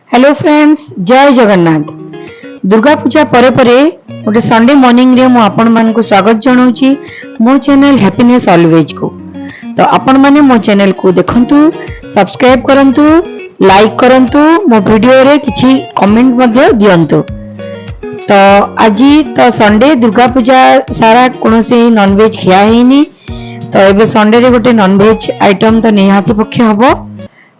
Hello friends, जय जगन्नाथ। दुर्गा पूजा परे परे गोटे संडे मॉर्निंग रे मु आपण मान को स्वागत जनाऊची मो चैनल हैप्पीनेस ऑलवेज को। तो आपण माने मो चैनल को देखंतु, सब्सक्राइब करंतु, लाइक करंतु, मो वीडियो रे किछि कमेंट मध्ये दियंतु। तो आज तो संडे दुर्गा पूजा सारा कोनोसी नॉनवेज खिया हेनी। तो एबे संडे रे गोटे नॉनवेज आइटम तो निहाती पक्ष हबो।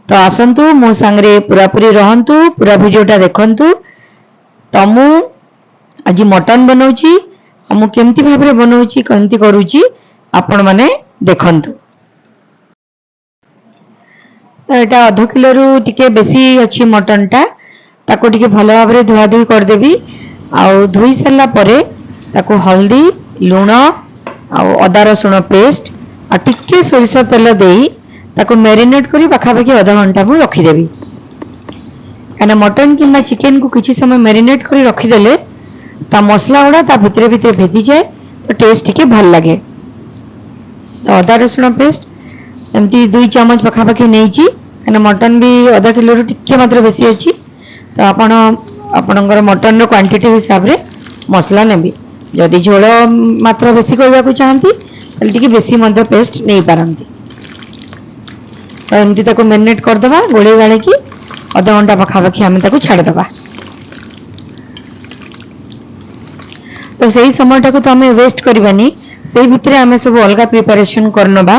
तो आसंतु मो सांगरे पूरा पूरी रहंतु, पूरा वीडियोटा देखंतु। तो मु आज मटन बनाउची, मु केमती भाबरे बनाउची, केमती करूची आपण माने देखंतु। तो एटा आधा किलो रु टिके बेसी अछि मटनटा, ताको टिके भलो भाबरे धुआ धुई कर देबी। आउ धुई सरला परे ताको हल्दी, लूण आउ अदा रसुण पेस्ट आ टिके सोरिष तेल देई ताको मैरिनेट करी पाखापाखि आधा घंटा मु रखिदेवी। कहना मटन किंबा चिकेन को किसी समय मैरिनेट करी रखिदेले ता मसला गुड़ा ता भितरे भितरे भेदी जाए, तो टेस्ट टिके भल लगे। तो अदा रसुण पेस्ट एमती 2 चम्मच पाखापाखि नहीं, कहना मटन भी आधा किलो रु टिके मात्र बेसी अच्छी। तो आपणकर मटन रो क्वांटिटी हिसाब रे मसला नेबी। जदि झोल मात्र बेसी करबा को चाहंती तले टिके बेसी मध्य पेस्ट नहीं पारंती। तो एमती ताको मैरिनेट कर दबा, गोले गाले की आधा घंटा पाखापाखि आम ताको छाड़ दबा। तो सही समय टाको तो हमें वेस्ट करबानी, सही भितरे आमे सब अलगा प्रिपरेशन करनबा।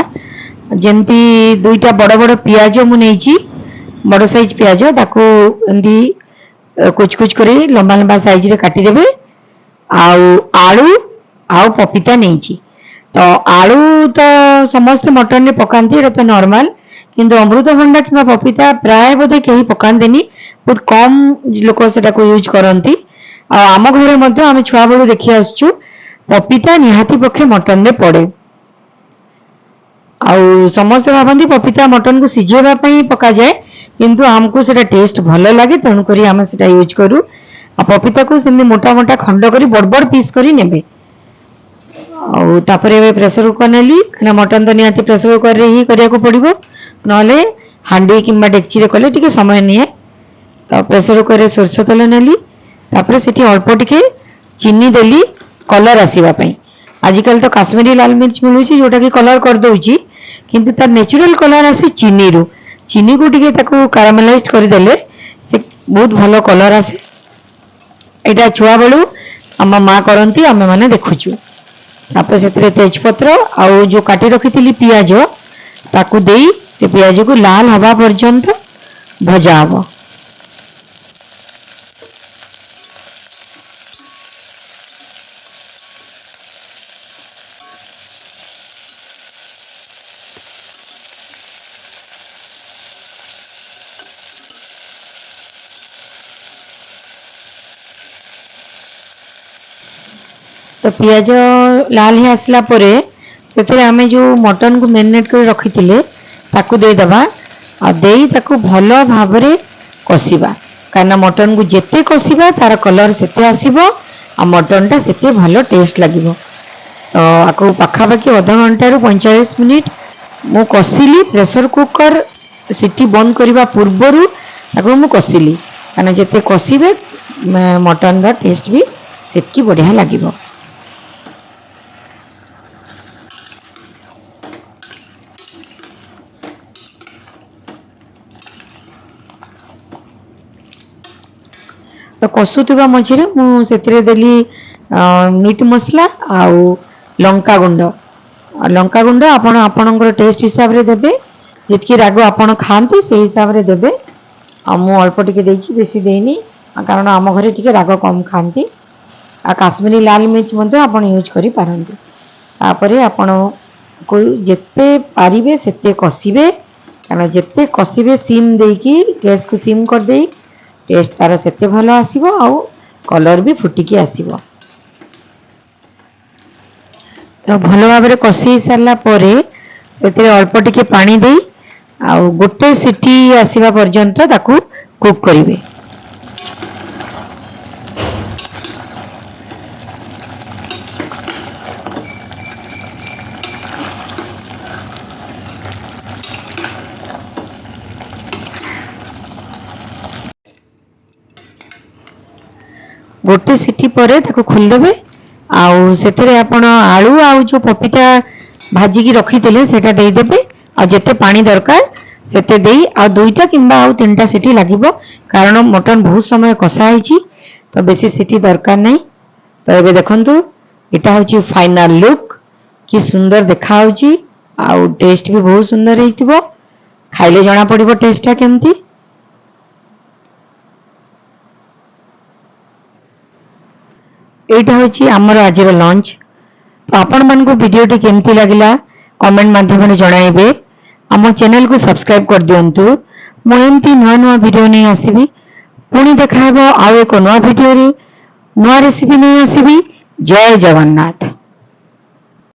जेमती 2टा बड़ बड़ पियाज मु नेची, बड़ साइज पियाज ताको एमती कुछ कुछ करी लंबा लंबा साइज रे काटी देबे। आउ आलू आउ पपीता नेची। तो आलू तो समस्त मटन रे पकांती, रे तो नॉर्मल, किंतु अमृतभंडा कि पपीता प्राय बोधे कहीं पकांदेनी, बहुत कम लोक सेटा को यूज करती। आम घरे मध्य आम छुआ बेलू देखी आसचु पपीता निहाती पक्षे मटन रे पड़े। आउ समस्त भावती पपीता मटन को सिझेबा पई पका जाए, किंतु हमको सेटा टेस्ट भलो लागे, तेणु करी आम सेटा यूज करू। आ पपीता को सेमि मोटा मोटा खंड करी बड़ बड़ पीस करी नेबे। आउ तापरे प्रेशर कुकर नेली, कना मटन तो निहाती प्रेशर कुकर रे ही करिया को पड़िबो, नले हांडी किंबा डेक्ची रे कले टिके समय निए। तो प्रेशर कुकर रे सोरष तेल नेली, तापरे सेठी अल्प टिके चीनी देली कलर आसीबा पई। आजिकल तो काश्मीरी लाल मिर्च मिलुची जोटा कि कलर कर दउची, किंतु तार नेचुरल कलर आसी चीनी रु। चीनी को टिके ताको कैरामेलाइज कर देले से बहुत भलो कलर आसे। एटा छुआ बेलू आम मां करंती, आमे माने देखुचू। तापर सेतरे तेजपत्र आउ जो काटी रखिथिली पियाज ताकू देई से पियाज को लाल हवा पर्यंत भजा हब। तो पियाज लाल ही आसला परे सेतरे आमे जो मटन को मैरिनेट कर रखिथिले ताकू दे दबा। आ देई ताकू भलो भाबरे कसिबा, काना मटन को जेते कसिबा तार कलर सेते आसीबो आ मटन टा सेते भलो टेस्ट लागिबो। तो आको पाखापाखि आधा घंटा रु 45 मिनिट मु कसिली। प्रेशर कुकर सीटी बंद करबा पूर्वरु ताको मु कसिली, काना जेते कसिबे मटन रा टेस्ट भी सेतकी बढ़िया लागिबो। तो कसुवा मझे मुझे देली मीट मसला आउ लंका गुंड आपण आपणकर टेस्ट हिसाब रे देबे, जितकी राग आपण खाते से हिसाब रे देबे। आ मु अल्प टिके देछि, बेसी देनी, कारण आम घरे टिके राग कम खाती। आ काश्मीरी लाल मिर्च मध्य आपण यूज करि पारंती। तापरे आपण को जेते पारिबे सेते कसिबे, कारण जेते कसिबे सिम देकी गैस को सिम कर देई टेस्ट तार सेते भलो आसीबो, आउ कलर भी फुटिकी आसीबो। तो भलो भाबरे कसी सारला परे सेते अल्प टिके पानी देई आउ गोटे सीटी आसीबा पर्यंत ताकू कुक करिवे। गोटे सीटी पर ताको खोल देबे आउ सेतरे आपण आलू आउ जो पपीता भाजिकी रखिथिले सेटा देई देबे आ जेते पानी दरकार सेते देई आ दुईटा किंबा आउ तीनटा सीटी लागिबो कारण मटन बहुत समय कषा होईची तो बेसी सीटी दरकार नहीं। तो एबे देखंतु एटा होची फाइनल लुक कि सुंदर देखा होची आउ टेस्ट भी बहुत सुंदर हेतिबो खाइले जणा पड़िबो टेस्टटा केमती। एटा होची हमर आजिर लंच। तो आपण मानको वीडियोटी केमती लागिला कमेंट माध्यम जणाइबे आम चैनल को सब्सक्राइब कर दियंतु मु एमती नुआ नुआ वीडियो नहीं आसीबी पुणी देखा हेबो आउ एक नुआ वीडियो रे नुआ रेसिपी नहीं आसीबी। जय जगन्नाथ।